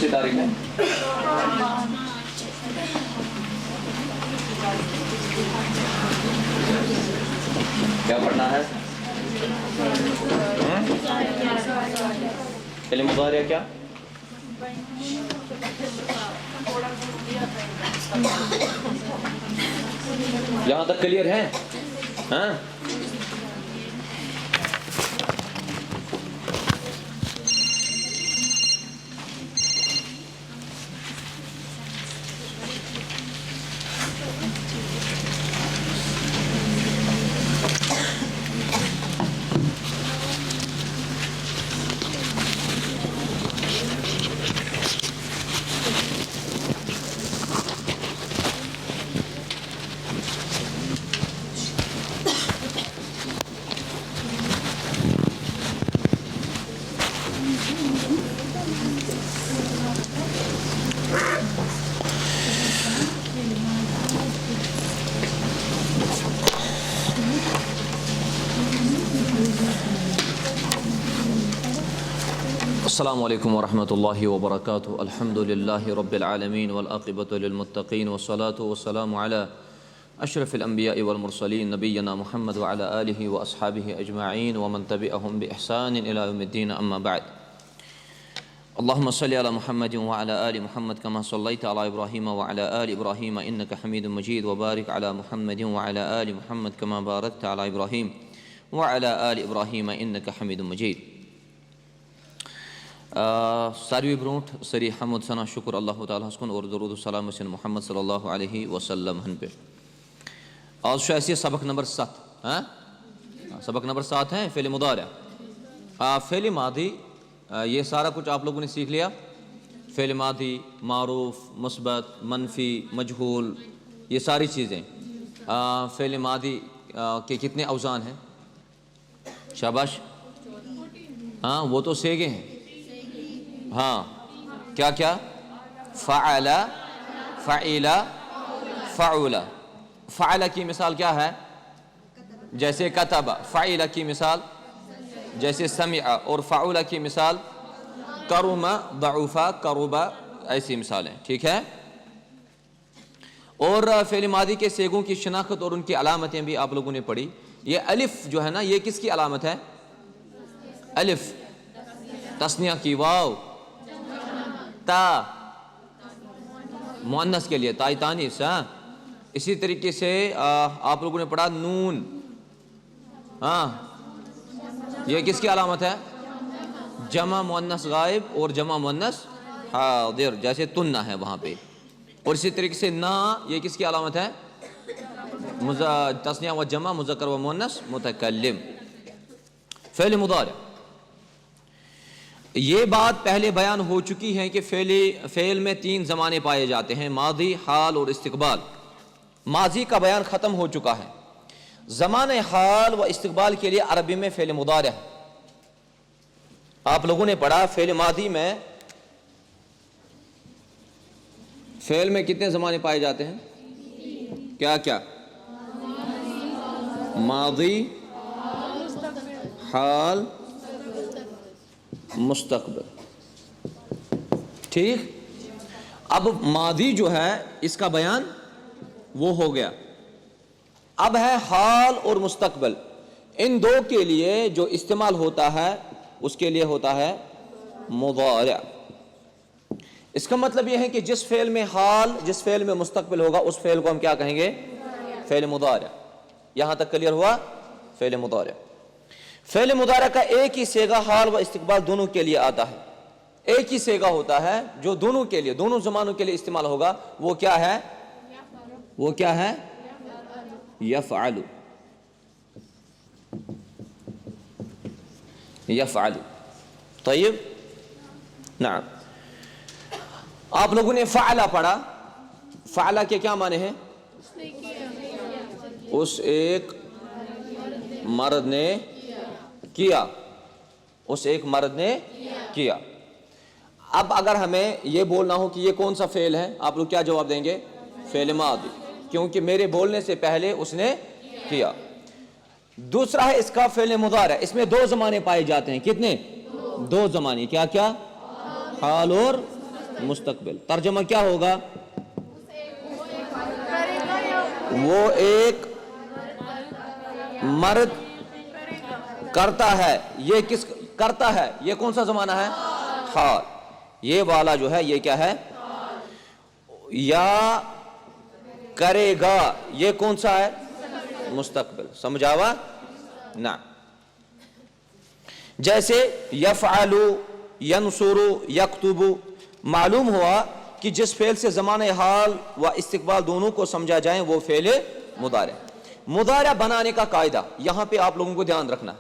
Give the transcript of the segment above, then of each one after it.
سی تاریخ ہے؟ کیا پڑھنا ہے؟ فعل مضارع کیا؟ یہاں تک کلیئر ہے؟ ہاں السلام علیکم ورحمۃ اللہ وبرکاتہ. الحمد للہ رب العالمین والعاقبۃ للمتقین والصلاة والسلام علی اشرف الانبیاء والمرسلین نبینا محمد وعلی آلہ واصحابہ اجمعین ومن تبعہم بإحسان الی یوم الدین. اما بعد. اللہم صلی علی محمد وعلی آل محمد کما صلیت علی ابراہیم وعلی آل ابراہیم انک حمید مجید وبارک علی محمد وعلی آل محمد کما بارکت علی ابراہیم وعلی آل ابراہیم انک حمید مجید. ساروی برونٹ سری حمد ثنا شکر اللہ تعالیٰ ہسکن اور درود السلام حسین محمد صلی اللہ علیہ وسلم ہن پہ. آج شایسی سبق نمبر 7. سبق نمبر 7 ہے فعل مضارع. فعل ماضی یہ سارا کچھ آپ لوگوں نے سیکھ لیا. فعل ماضی معروف مثبت منفی مجہول یہ ساری چیزیں. فعل ماضی کے کتنے اوزان ہیں؟ شاباش. ہاں وہ تو سیگے ہیں. ہاں کیا کیا؟ فعل فعل فعل. فعل کی مثال کیا ہے؟ جیسے کتب. فعل کی مثال جیسے سمع. اور فعل کی مثال کرم ضعف کرب. ایسی مثالیں. ٹھیک ہے. اور فعل ماضی کے سیگوں کی شناخت اور ان کی علامتیں بھی آپ لوگوں نے پڑھی. یہ الف جو ہے نا یہ کس کی علامت ہے؟ الف تثنیہ کی. واو تا مؤنث کے لیے تاء تانیث. اسی طریقے سے آپ لوگوں نے پڑھا نون. ہاں یہ کس کی علامت ہے؟ جمع مؤنث غائب اور جمع مؤنث حاضر. جیسے تنہ ہے وہاں پہ. اور اسی طریقے سے نا یہ کس کی علامت ہے؟ تثنیہ و جمع مذکر و مؤنث متکلم. فعل مضارع یہ بات پہلے بیان ہو چکی ہے کہ فعل میں 3 زمانے پائے جاتے ہیں: ماضی، حال اور استقبال. ماضی کا بیان ختم ہو چکا ہے. زمانہ حال و استقبال کے لیے عربی میں فعل مضارع ہے. آپ لوگوں نے پڑھا فعل ماضی میں فعل میں کتنے زمانے پائے جاتے ہیں؟ کیا کیا؟ ماضی، حال، مستقبل. ٹھیک. اب ماضی جو ہے اس کا بیان وہ ہو گیا. اب ہے حال اور مستقبل. ان دو کے لیے جو استعمال ہوتا ہے اس کے لیے ہوتا ہے مضارع. اس کا مطلب یہ ہے کہ جس فعل میں حال جس فعل میں مستقبل ہوگا اس فعل کو ہم کیا کہیں گے؟ فعل مضارع. یہاں تک کلیئر ہوا؟ فعل مضارع. فعل مضارع کا ایک ہی صیغہ حال و استقبال دونوں کے لیے آتا ہے. ایک ہی صیغہ ہوتا ہے جو دونوں کے لیے دونوں زمانوں کے لیے استعمال ہوگا. وہ کیا ہے؟ وہ کیا ہے؟ یفعل. یفعل. طیب. نعم. آپ لوگوں نے فعل پڑھا. فعل کے کیا معنی ہیں؟ اس ایک مرد نے کیا. اس ایک مرد نے کیا. اب اگر ہمیں یہ بولنا ہو کہ یہ کون سا فعل ہے آپ لوگ کیا جواب دیں گے؟ فعل ماضی. کیونکہ میرے بولنے سے پہلے اس نے کیا. دوسرا ہے اس کا فعل مضارع. اس میں 2 زمانے پائے جاتے ہیں. کتنے؟ 2 زمانے. کیا کیا؟ حال اور मुस्तकबिल। तर्जुमा क्या होगा? वो एक मर्द करता है। ये किस करता है? ये कौन सा जमाना है? हाल। ये वाला जो है ये क्या है? या करेगा, ये कौन सा है? मुस्तकबिल। समझावा ना। जैसे यफ़अलु, यनसुरु, यक्तुबु, मालूम हुआ कि जिस फेल से ज़माने हाल व इस्तिक़बाल दोनों को समझा जाए वो फेल मुदारे। मुदारा बनाने का कायदा यहाँ पे आप लोगों को ध्यान रखना।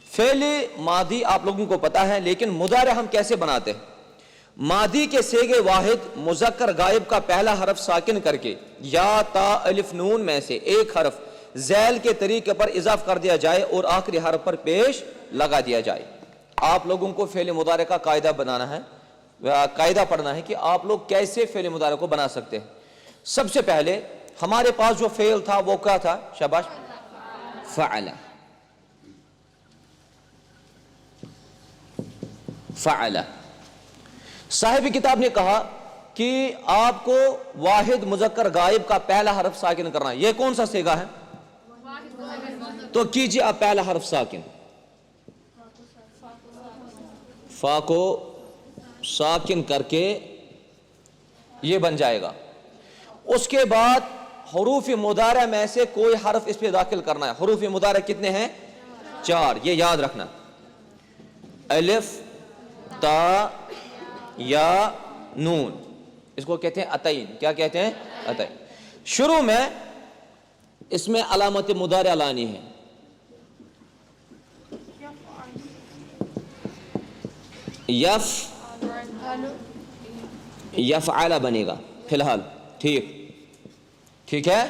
फेल मादी आप लोगों को पता है, लेकिन मुदारा हम कैसे बनाते हैं? मादी के सेगे वाहिद मुज़क्कर गायब का पहला हरफ साकिन करके या ता अलिफ नून में से एक हरफ ज़ैल के तरीके पर इजाफ कर दिया जाए और आखिरी हरफ पर पेश लगा दिया जाए। आप लोगों को फेल मुदारे का कायदा बनाना है, कायदा पढ़ना है कि आप लोग कैसे फेल मुदारे को बना सकते हैं। सबसे पहले हमारे पास जो फेल था वो क्या था? शाबाश, फ़अला। फ़अला। साहिब किताब ने कहा कि आपको वाहिद मुज़क्कर गायब का पहला हरफ साकिन करना है। ये कौन सा सेगा है? तो कीजिए आप पहला हरफ साकिन। फा को साकिन करके ये बन जाएगा। उसके बाद हुरूफ मुदारा में से कोई हरफ इस पे दाखिल करना है। हुरूफ मुदारा कितने हैं? 4। ये याद रखना। अलिफ, ता, या, नून। इसको कहते हैं अतईन। क्या कहते हैं? अतईन। शुरू में इसमें अलामत मुदारा लानी है। यफ़अला बनेगा फिलहाल। ठीक है।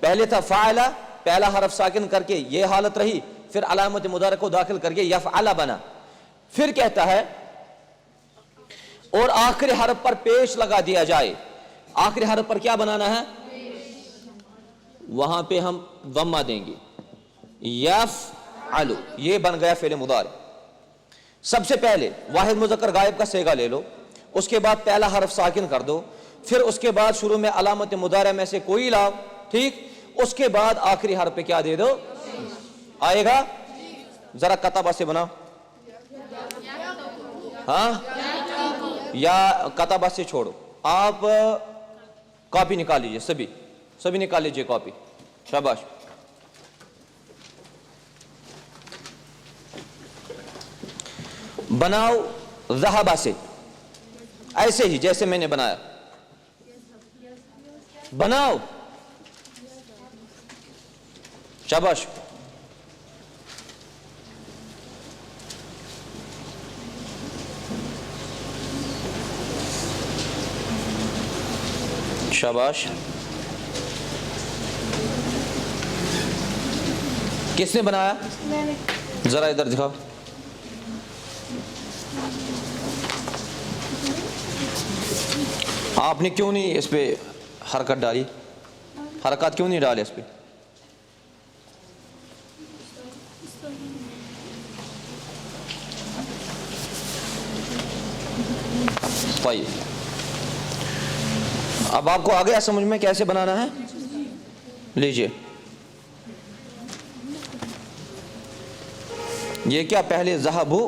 पहले था फ़अला, पहला हरफ साकिन करके ये हालत रही, फिर अलामत मुदारा को दाखिल करके यफ़अला बना। फिर कहता है और आखिरी हरफ पर पेश लगा दिया जाए। आखिरी हरफ पर क्या बनाना है? वहां पे हम दम्मा देंगे। यफ़अलु, ये बन गया फेल मुदारे। सबसे पहले वाहिद मुज़क्कर गायब का सेगा ले लो, उसके बाद पहला हरफ साकिन कर दो, फिर उसके बाद शुरू में अलामत मुदारा में से कोई लाओ, ठीक। उसके बाद आखिरी हरफ पे क्या दे दो? आएगा। जरा कताबा से बनाओ। हाँ, या कताबा से छोड़ो, आप कॉपी निकाल लीजिए। सभी निकाल लीजिए कॉपी। शाबाश। बनाओ ज़हाबा से, ऐसे ही जैसे मैंने बनाया बनाओ। शाबाश। शाबाश। किसने बनाया? जरा इधर दिखाओ। आपने क्यों नहीं इस पे हरकत डाली? हरकत क्यों नहीं डाली इस पे? सही। अब आपको आ गया समझ में कैसे बनाना है? लीजिए, ये क्या? पहले ज़हबू,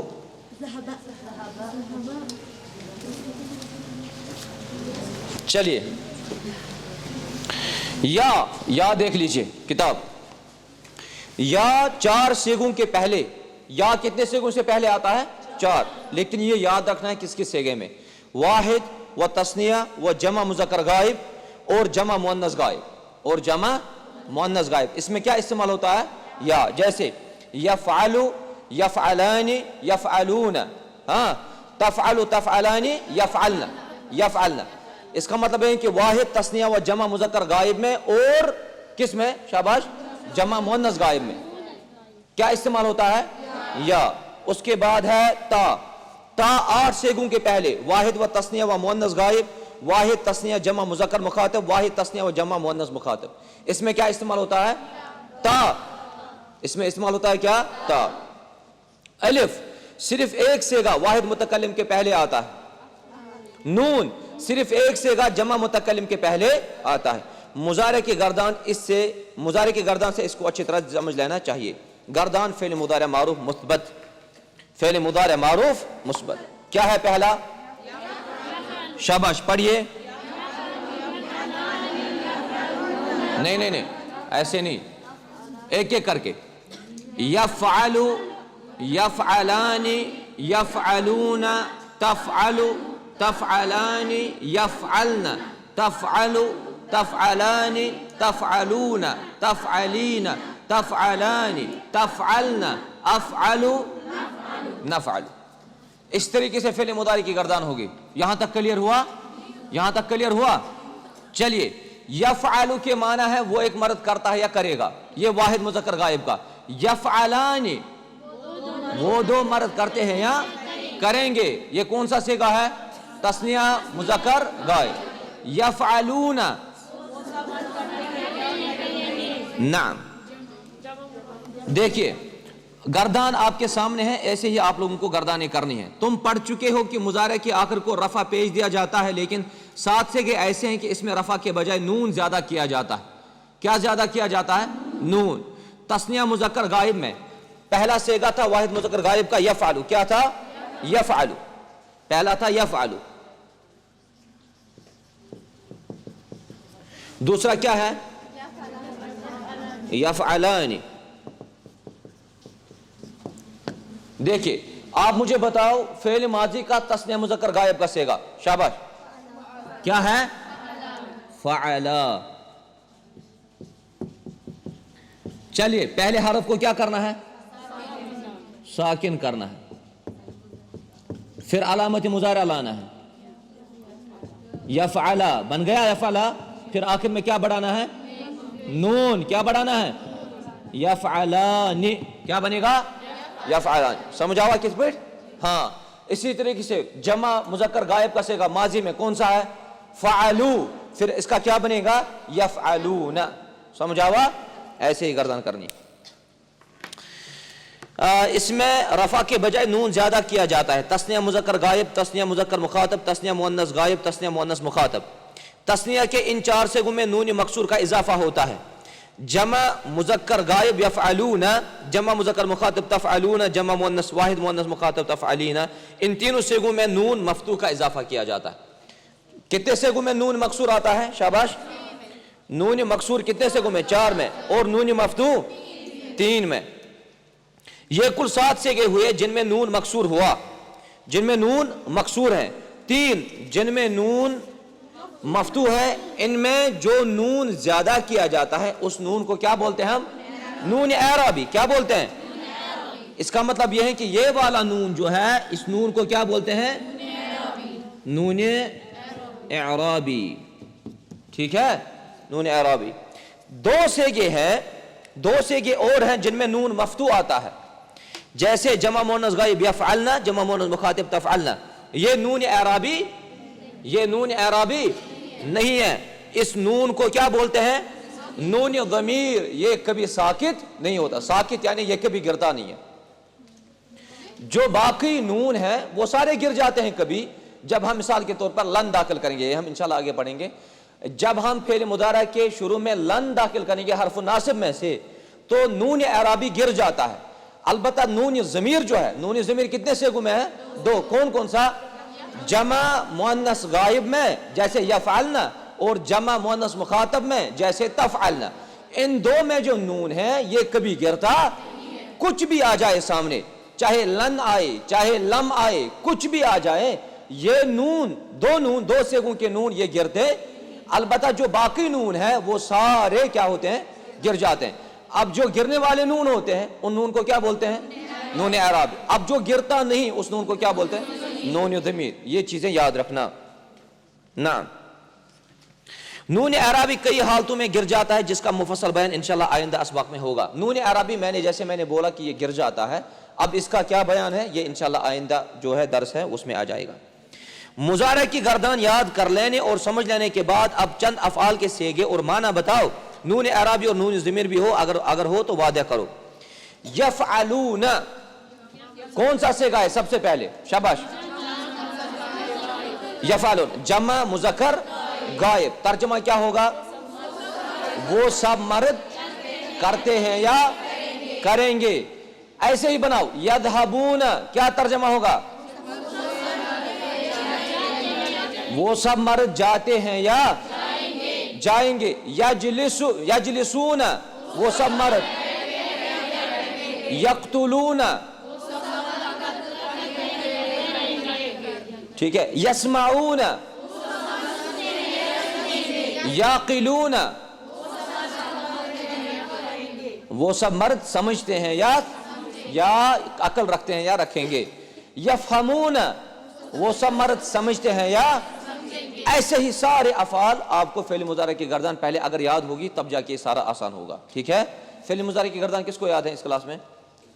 चलिए या देख लीजिए किताब। या 4 सेगों के पहले, या कितने सेगों से पहले आता है? 4। लेकिन ये याद रखना है किस किस सेगे में? वाहिद व तस्निया व जमा मुज़क्कर गायब और जमा मुअन्नस गायब और जमा मुअन्नस गायब। इसमें क्या इस्तेमाल होता है? या। जैसे यफ़अलु, यफ़अलानी, यफ़अलून, हाँ, तफ़अलु, तफ़अलानी, यफ़अलना, यफ़अलना। इसका मतलब है कि वाहिद तस्निया व जमा मुज़क्कर गायब में और किस में? शाबाश, जमा मुअन्नस गायब में क्या इस्तेमाल होता है? या। उसके बाद है ता। 8 सेगों के पहले वाहिद व तस्निया व मुअन्नस गायब, वाहिद तस्निया जमा मुज़क्कर मुखातिब, वाहिद तस्निया व जमा मुअन्नस मुखातिब। इसमें क्या इस्तेमाल होता है? ता। इसमें इस्तेमाल होता है क्या? ता। अलिफ सिर्फ एक सेगा वाहिद मुतकल्लिम के पहले आता है। नून صرف ایک سیغہ جمع متکلم کے پہلے آتا ہے. مضارع کی گردان سے اس کو اچھی طرح سمجھ لینا چاہیے. گردان فعل مضارع معروف مثبت، فعل مضارع معروف مثبت. کیا ہے پہلا؟ شاباش پڑھیے. نہیں ایسے نہیں، ایک ایک کر کے. یفعل، یفعلان، یفعلون، تفعل، تفعلان، یفعلن، تفعل، تفعلان، تفعلون، تفعلین، تفعلان، تفعلن، افعل، نفعل. اس طریقے سے فعل مضارع کی گردان ہوگی. یہاں تک کلیئر ہوا؟ یہاں تک کلیئر ہوا؟ چلیے. یفعل کے معنی ہے وہ ایک مرد کرتا ہے یا کرے گا، یہ واحد مذکر غائب کا. یفعلان وہ دو مرد کرتے ہیں یا کریں گے، یہ کون سا صیغہ ہے؟ تثنیہ مذکر غائب. یفعلون، نعم. دیکھیے گردان آپ کے سامنے ہے، ایسے ہی آپ لوگوں کو گردانیں کرنی ہے. تم پڑھ چکے ہو کہ مضارع کے آخر کو رفع پیش دیا جاتا ہے، لیکن 7 صیغے ایسے ہیں کہ اس میں رفع کے بجائے نون زیادہ کیا جاتا ہے. کیا زیادہ کیا جاتا ہے؟ نون. تثنیہ مذکر غائب میں پہلا صیغہ تھا واحد مذکر غائب کا یفعل. کیا تھا؟ یفعل. پہلا تھا یفعل. دوسرا کیا ہے؟ یفعلان. دیکھیے آپ مجھے بتاؤ فعل ماضی کا تثنیہ مذکر غائب کا صیغہ. شاباش. کیا ہے؟ فعلا. چلیے پہلے حرف کو کیا کرنا ہے؟ ساکن کرنا ہے. پھر علامت مضارع لانا ہے. یفعلا بن گیا یفعلا. پھر آخر میں کیا بڑھانا ہے؟ نون. کیا بڑھانا ہے؟ یفعلان. کیا بنے گا؟ یفعلان. سمجھ آوا کس پہ؟ ہاں. اسی طریقے سے جمع مذکر غائب کا صیغہ ماضی میں کون سا ہے؟ فعلو. پھر اس کا کیا بنے گا؟ یفعلون. سمجھ آوا؟ ایسے ہی گردان کرنی. اس میں رفع کے بجائے نون زیادہ کیا جاتا ہے. تثنیہ مذکر غائب، تثنیہ مذکر مخاطب، تثنیہ مؤنث غائب، تثنیہ مؤنث مخاطب. تثنیہ کے ان 4 صیغوں میں نون مکسور کا اضافہ ہوتا ہے. جمع مذکر غائب یفعلون، جمع مذکر مخاطب تفعلون، جمع مؤنث واحد مؤنث مخاطب تفعلین. ان تینوں صیغوں میں نون مفتوح کا اضافہ کیا جاتا ہے. کتنے صیغوں میں نون مکسور آتا ہے؟ شاباش. نون مکسور کتنے صیغوں میں؟ 4 میں. اور نون مفتوح 3 میں. یہ کل 7 صیغے ہوئے جن میں نون مکسور ہوا، جن میں نون مکسور ہے. 3 جن میں نون مفتوح ہے. ان میں جو نون زیادہ کیا جاتا ہے اس نون کو کیا بولتے ہیں ہم؟ نون اعرابی. کیا بولتے ہیں؟ اس کا مطلب یہ ہے کہ یہ والا نون جو ہے اس نون کو کیا بولتے ہیں؟ نون اعرابی. ٹھیک ہے؟ نون اعرابی. 2 صیغے ہیں، 2 صیغے اور ہیں جن میں نون مفتوح آتا ہے، جیسے جمع مؤنث غائب یفعلنا، جمع مؤنث مخاطب تفعلنا. یہ نون اعرابی، یہ نون اعرابی نہیں ہے. اس نون کو کیا بولتے ہیں؟ نون ضمیر. یہ کبھی ساکت نہیں ہوتا. ساکت یعنی یہ کبھی گرتا نہیں ہے. جو باقی نون ہے وہ سارے گر جاتے ہیں کبھی. جب ہم مثال کے طور پر لن داخل کریں گے، یہ ہم انشاءاللہ آگے پڑھیں گے، جب ہم فعل مضارع کے شروع میں لن داخل کریں گے حرف ناصب میں سے تو نون اعرابی گر جاتا ہے. البتہ نون ضمیر جو ہے، نون ضمیر کتنے صیغوں میں ہے؟ 2. کون کون سا؟ جمع مؤنث غائب میں جیسے یفعلنا، اور جمع مؤنث مخاطب میں جیسے تفعلنا. ان 2 میں جو نون ہے یہ کبھی گرتا، کچھ بھی آ جائے سامنے، چاہے لن آئے چاہے لم آئے، کچھ بھی آ جائے، یہ نون 2 صیغوں کے نون یہ گرتے. البتہ جو باقی نون ہے وہ سارے کیا ہوتے ہیں؟ گر جاتے ہیں. اب جو گرنے والے نون ہوتے ہیں ان نون کو کیا بولتے ہیں؟ نون اعرابی. اب جو گرتا نہیں اس نون کو کیا بولتے ہیں؟ نون ضمیر. یہ چیزیں یاد رکھنا. نعم. نون اعرابی کئی حالتوں میں گر جاتا ہے جس کا مفصل بیان انشاءاللہ آئندہ اسباق میں ہوگا. نون اعرابی جیسے میں نے بولا کہ یہ گر جاتا ہے، اب اس کا کیا بیان ہے یہ انشاءاللہ آئندہ جو ہے درس ہے اس میں آ جائے گا. مضارع کی گردان یاد کر لینے اور سمجھ لینے کے بعد اب چند افعال کے صیغے اور معنی بتاؤ. نون اعرابی اور نون ضمیر بھی ہو، اگر ہو تو واضح کرو. یفعلون کون سا صیغہ ہے سب سے پہلے؟ شاباش. यफ़अलून जमा मुज़क्कर गायब, तर्जुमा क्या होगा? वो सब मर्द करते हैं या करेंगे। ऐसे ही बनाओ, यذهبون क्या तर्जुमा होगा? वो सब मर्द जाते हैं या जाएंगे। यजलिसून वो सब मर्द, यक्तुलून ठीक है, यस्माऊन याकिलून वो सब मर्द समझते हैं या अकल रखते हैं या रखेंगे। यफहमून वो सब मर्द समझते हैं या। ऐसे ही सारे अफ़ाल आपको फ़िल मुज़ारे की गर्दन पहले अगर याद होगी तब जाके सारा आसान होगा। ठीक है, फ़िल मुज़ारे की गर्दन किसको याद है इस क्लास में?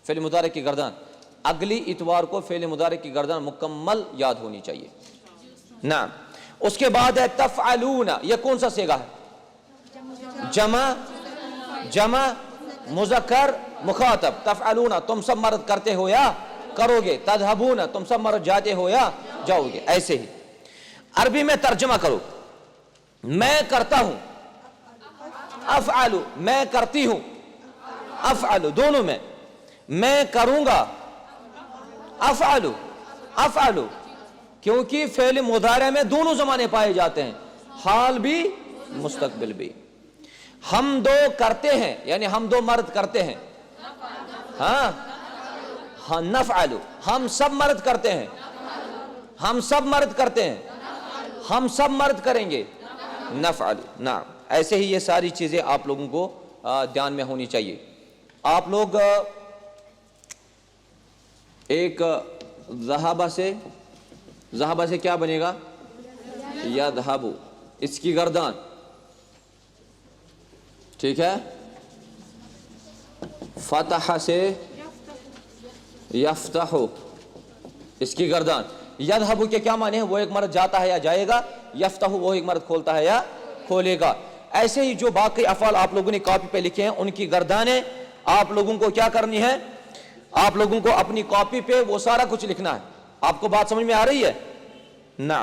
फ़िल मुज़ारे की गर्दन अगली इतवार को फ़िल मुज़ारे की गर्दन मुकम्मल याद होनी चाहिए ना। उसके बाद है तफ़अलून, ये कौन सा सेगा है? जमा मुज़क्कर मुखातब। तफ़अलून तुम सब मर्द करते हो या करोगे। तज़हबून तुम सब मर्द जाते हो या जाओगे। ऐसे ही अरबी में तर्जुमा करो, मैं करता हूं, अफ़अलु मैं करती हूं, अफ़अलु दोनों में, मैं करूंगा, अफ़अलु क्योंकि फ़िल मुज़ारे में दोनों ज़माने पाए जाते हैं, हाल भी मुस्तक़बिल भी। हम दो करते हैं यानी हम दो मर्द करते हैं, हाँ नफ़अलु हम सब मर्द करते हैं, हम सब मर्द करते हैं, हम सब मर्द करेंगे, नफ़अलु ना। ऐसे ही ये सारी चीज़ें आप लोगों को ध्यान में होनी चाहिए। आप लोग एक ज़हाबा से क्या बनेगा? यज़हबु, इसकी गर्दन ठीक है। फतह से यफ्तहु, इसकी गर्दन। यज़हबु के क्या माने हैं? वो एक मर्द जाता है या जाएगा। यफ्तहु वो एक मर्द खोलता है या खोलेगा। ऐसे ही जो बाकी अफ़ाल आप लोगों ने कॉपी पे लिखे हैं उनकी गर्दानें आप लोगों को क्या करनी है? आप लोगों को अपनी कॉपी पे वो सारा कुछ लिखना है। आपको बात समझ में आ रही है ना?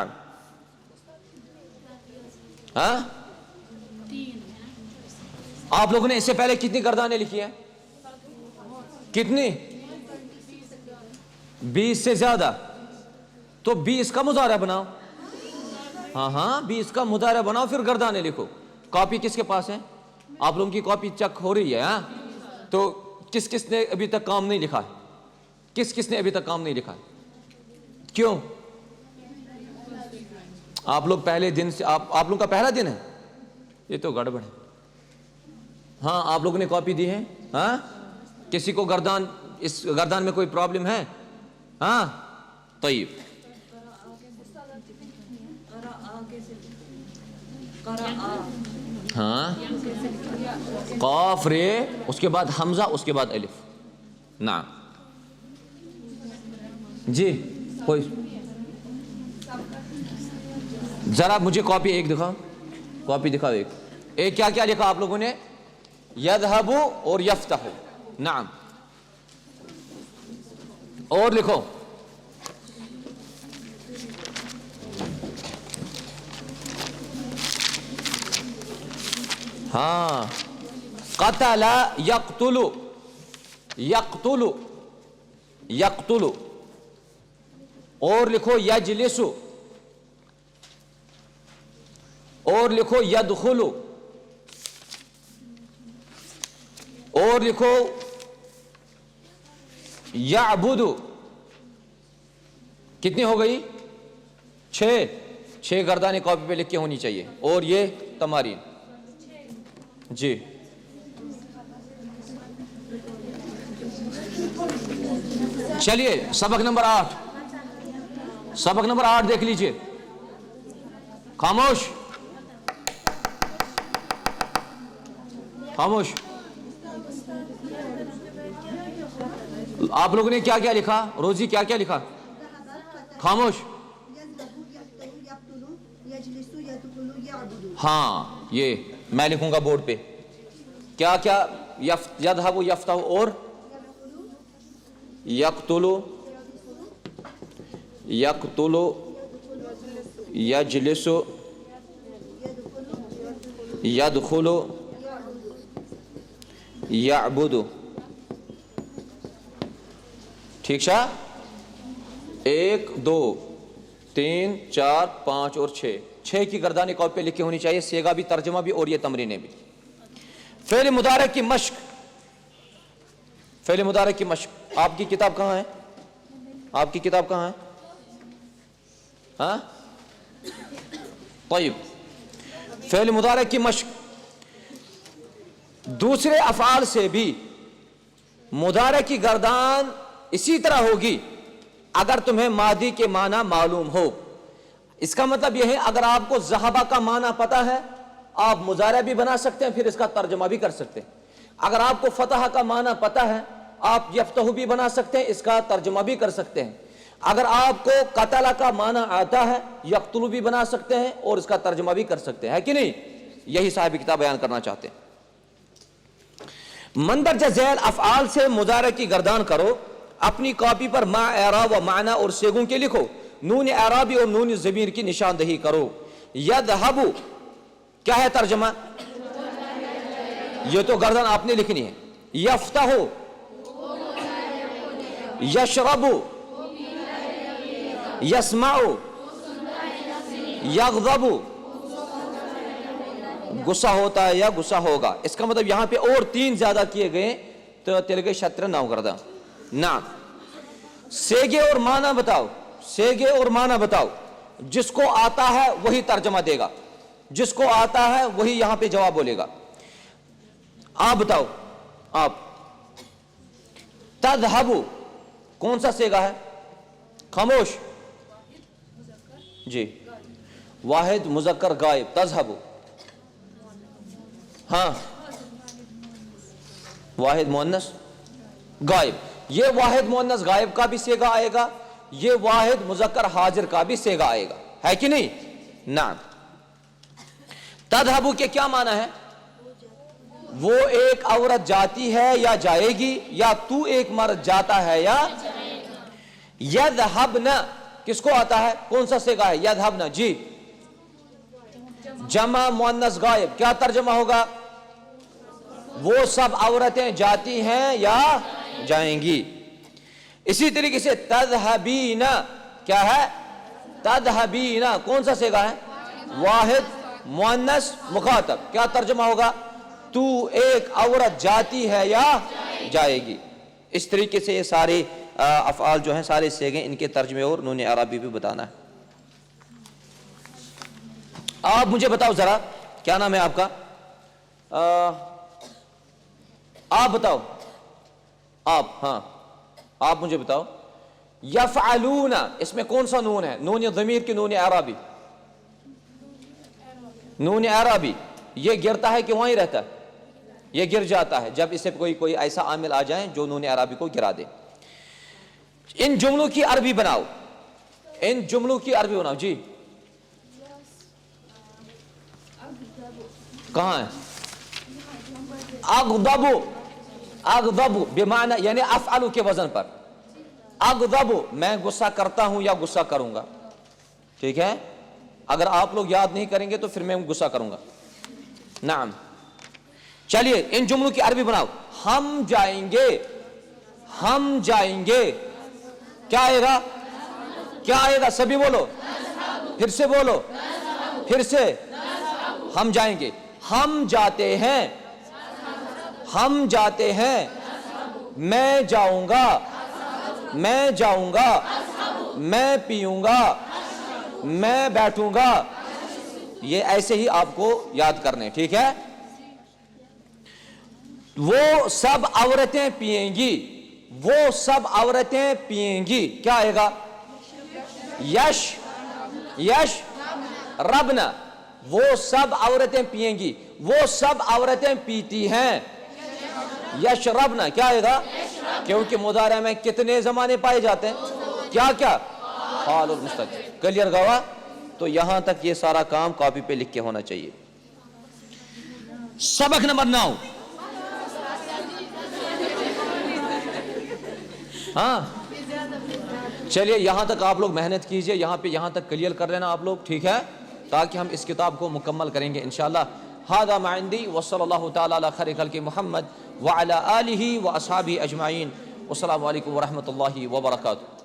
हाँ, आप लोगों ने इससे पहले कितनी गर्दानें लिखी है? कितनी? 20 से ज्यादा। तो 20 का मुजारा बनाओ। हाँ 20 का मुजारा बनाओ, फिर गर्दानें लिखो। कॉपी किसके पास है? आप लोगों की कॉपी चेक हो रही है? हाँ, तो किस किस ने अभी तक काम नहीं लिखा है? किस ने अभी तक काम नहीं लिखा है? क्यों? आप लोग पहले दिन से आप लोग का पहला दिन है, ये तो गड़बड़ है। हाँ, आप लोगों ने कॉपी दी है? हाँ, किसी को इस गर्दान में कोई प्रॉब्लम है? हाँ तय्यब। हाँ, काफ रे, उसके बाद हमजा, उसके बाद अलिफ ना। जी कोई जरा मुझे कॉपी एक दिखाओ, कॉपी दिखाओ एक क्या क्या लिखा आप लोगों ने? यज़हबु और यफ्तहु, नाम। और लिखो हाँ, क़तला यक़्तुलु, यक़्तुलु यक़्तुलु। और लिखो यजलिसु, और लिखो यदखुलु, और लिखो याबुदु। कितनी हो गई? 6 गर्दानें कॉपी पे लिख के होनी चाहिए। और ये तमारीन जी। चलिए सबक नंबर 8, सबक नंबर 8 देख लीजिए। खामोश खामोश। आप लोगों ने क्या क्या लिखा? रोजी क्या क्या लिखा? खामोश। हाँ, ये मैं लिखूंगा बोर्ड पे। क्या क्या? यज़हबु, यफ्तहु और यक़्तुलु, यक़्तुलु, यजलिसु, यदखुलु, यअबुदु। ठीक शा? 1 2 3 4 5 और 6 की गर्दानी कॉपी पे लिखी होनी चाहिए, सेगा भी, तर्जमा भी और ये तमरीनें भी। फ़ेल मुदारे की मश्क, फ़ेल मुदारे की मश्क। आपकी किताब कहाँ है? आपकी किताब कहाँ है? हाँ तय्यब। फ़ेल मुदारे की मश्क, दूसरे अफ़आल से भी मुदारे की गर्दान इसी तरह होगी अगर तुम्हें मादी के माना मालूम हो। इसका मतलब यह है, अगर आपको ज़हबा का माना पता है, आप मुजारा भी बना सकते हैं, फिर इसका तर्जमा भी कर सकते हैं। अगर आपको फतह का माना पता है, आप यफ्तहु भी बना सकते हैं, इसका तर्जमा भी कर सकते हैं। अगर आपको कतला का माना आता है, यक्तुलु भी बना सकते हैं और इसका तर्जमा भी कर सकते हैं, है कि नहीं? यही साहिब किताब बयान करना चाहते हैं। मंदरजा झैल अफ़आल से मुजारे की गर्दान करो। अपनी कॉपी पर मा एराब व माना और सेगों के लिखो। नून एराबी और नून ज़मीर की निशानदही करो। यदहबु क्या है तर्जमा? ये तो गर्दन आपने लिखनी है। यफ्तहु, यशरबु, यस्माउ, यग़ज़बु। गुस्सा होता है या गुस्सा होगा। इसका मतलब यहां पे और 3 ज्यादा किए गए तो तिलके शत्र नाव गर्दा ना। सेगे और माना बताओ, सेगे और माना बताओ। जिसको आता है वही तर्जमा देगा, जिसको आता है वही यहां पे जवाब बोलेगा। आप बताओ, आप। तज़हबु कौन सा सेगा है? खामोश जी। वाहिद मुज़क्कर गायब, तज़हबु। हाँ, वाहिद मुअन्नस गायब। ये वाहिद मुअन्नस गायब का भी सेगा आएगा, ये वाहिद मुज़क्कर हाजिर का भी सेगा आएगा, है कि नहीं? ना। तज़हबु के क्या माना है? वो एक औरत जाती है या जाएगी, या तू एक मर्द जाता है या। यज़हबना किसको आता है? कौन सा सेगा है? यज़हबना जी। जमा मुअन्नस गायब, क्या तर्जमा होगा? वो सब औरतें जाती हैं या जाएंगी। इसी तरीके से तज़हबीना क्या है? तज़हबीना कौन सा सेगा है? वाहिद मुअन्नस मुखातब, क्या तर्जमा होगा? तू एक औरत जाती है या जाएगी। इस तरीके से ये सारे अफ़आल जो हैं, सारे सेगे, इनके तर्जमे और नून अरबी भी बताना है। आप मुझे बताओ जरा, क्या नाम है आपका? आप बताओ, आप। हाँ, आप मुझे बताओ। यफ़अलूना इसमें कौन सा नून है? नून ज़मीर की नून अरबी? नून अरबी ये गिरता है कि वहीं रहता है? ये गिर जाता है जब इसे कोई ऐसा आमिल आ जाए जो नून अरबी को गिरा दे। इन जुमलों की अरबी बनाओ, इन जुमलों की अरबी बनाओ जी। कहां है? अग़ज़बु, अग़ज़बु बेमाना यानी अफ़अलु के वजन पर। अग़ज़बु मैं गुस्सा करता हूं या गुस्सा करूंगा। ठीक है, अगर आप लोग याद नहीं करेंगे तो फिर मैं गुस्सा करूंगा। नाम। चलिए इन जुमलों की अरबी बनाओ। हम जाएंगे, हम जाएंगे क्या आएगा? क्या आएगा? सभी बोलो, फिर से बोलो, फिर से। हम जाएंगे, हम जाते हैं, हम जाते हैं। मैं जाऊंगा, मैं जाऊंगा। मैं पीऊंगा, मैं बैठूंगा। ये ऐसे ही आपको याद करने, ठीक है? वो सब औरतें पिएंगी, वो सब औरतें पिएंगी, क्या आएगा? यश, यश रबना वो सब औरतें पिएंगी, वो सब औरतें पीती हैं। यशरबना क्या आएगा? क्योंकि मुदारे में कितने जमाने पाए जाते हैं? क्या क्या? हाल और मुस्तक़बिल। क्लियर गवा? तो यहां तक ये सारा काम कॉपी पे लिख के होना चाहिए। सबक नंबर 9। हाँ چلیے یہاں تک آپ لوگ محنت کیجئے، یہاں تک کلیئر کر لینا آپ لوگ، ٹھیک ہے، تاکہ ہم اس کتاب کو مکمل کریں گے انشاءاللہ۔ ھذا ما عندی وصلی اللہ تعالی علی خیر خلق محمد وعلی آلہ واصحابہ اجمعین، والسلام علیکم ورحمۃ اللہ وبرکاتہ۔